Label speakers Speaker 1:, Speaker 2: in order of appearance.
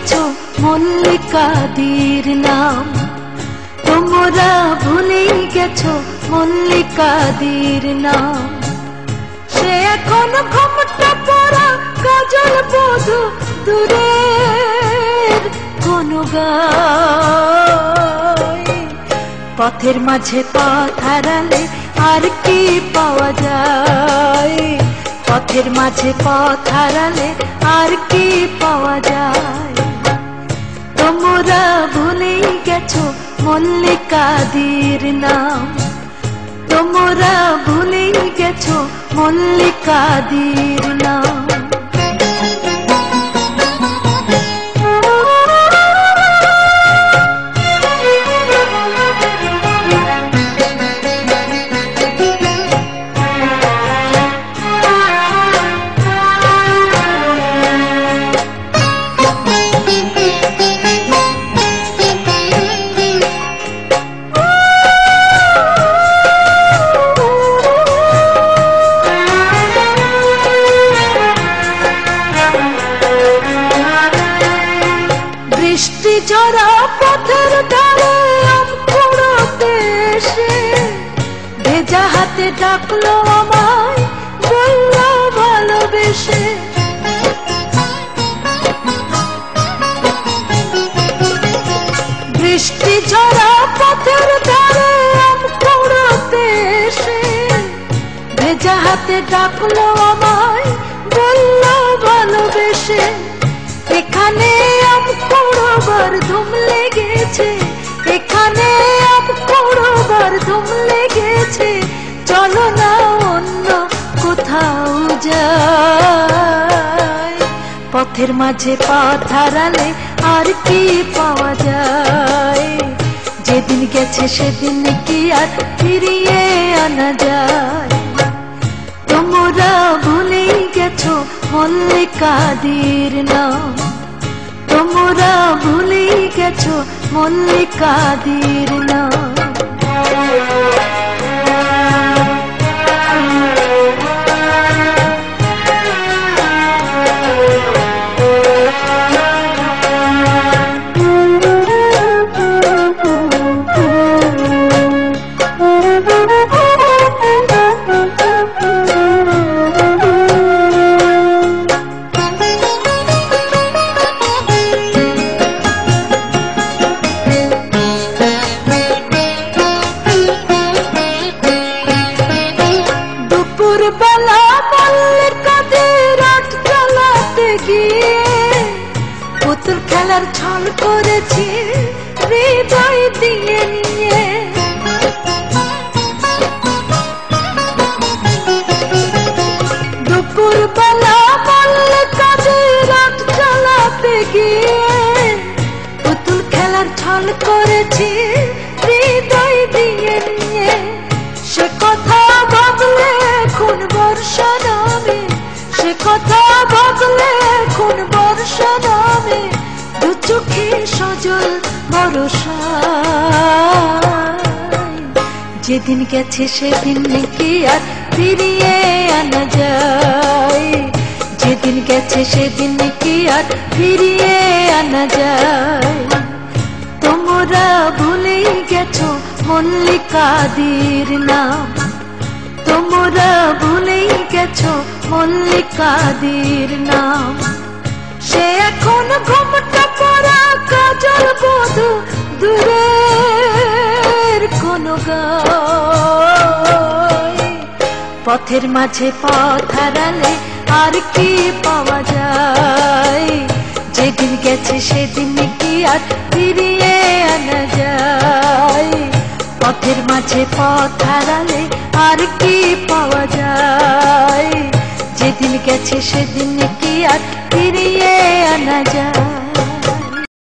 Speaker 1: গেছো মল্লিকাদির নাম, তোমরা ভুলে গেছো মল্লিকাদির নাম। সে এখন ঘোমটা পরা কাজল বধূ, দূরের কোন গায়। পথের মাঝে পথ হারালে আর কি পাওয়া যায়, পথের মাঝে পথ হারালে আর কি পাওয়া যায়। তোমরা ভুলে গেছো মল্লিকাদির নাম, তোমরা ভুলে গেছো মল্লিকাদির নাম। বৃষ্টি ঝরা পথের ধারে আম কুড়োতে এসে ভেজা হাতে ডাকলো আমায়, বললো ভালোবেসে। বৃষ্টি ঝরা পথের ধারে আম কুড়োতে এসে ভেজা হাতে ডাকলো আমায়, বললো ভালোবেসে। এখানে আম কুড়োবার ধুম লেগেছে, এখানে আম কুড়োবার ধুম লেগেছে, চলো না অন্য কোথাও যাই। পথের মাঝে পথ হারালে আর কি পাওয়া যায়, যেদিন গেছে সেদিন কি আর ফিরিয়ে আনা যায়। তোমরা ভুলে গেছো মল্লিকাদির নাম, তোমরা ভুলে গেছো মল্লিকাদির নাম। দুপুরবেলা মল্লিকাদির আট চালাতে গিয়ে পুতুল খেলার ছল করেছি হৃদয় দিয়ে নিয়ে। দুপুরবেলা মল্লিকাদির আট চালাতে গিয়ে পুতুল খেলার ছল করেছি হৃদয় দিয়ে নিয়ে। সে কথা ভাবলে খুন বর্ষা নামে, সে কথা ভাবলে খুন বর্ষা নামে, দু চোখে সজল বরষায়। যেদিন গেছে সেদিন কি আর ফিরিয়ে আনা যায়, যেদিন গেছে সেদিন কি আর ফিরিয়ে আনা যায়। তোমরা ভুলে গেছো মল্লিকাদির নাম, তোমরা ভুলে গেছো মল্লিকাদির নাম। সে এখন ঘোমটা পরা কাজল বধূ, দূরের কোন গায়। পথের মাঝে পথ হারালে আর কি পাওয়া যায়, যেদিন গেছে সেদিন কি আর ফিরিয়ে আনা যায়। পথের মাঝে পথ হারালে আর কি পাওয়া যায়, যেদিন গেছে সেদিন কি আর ফিরিয়ে আনা যায়।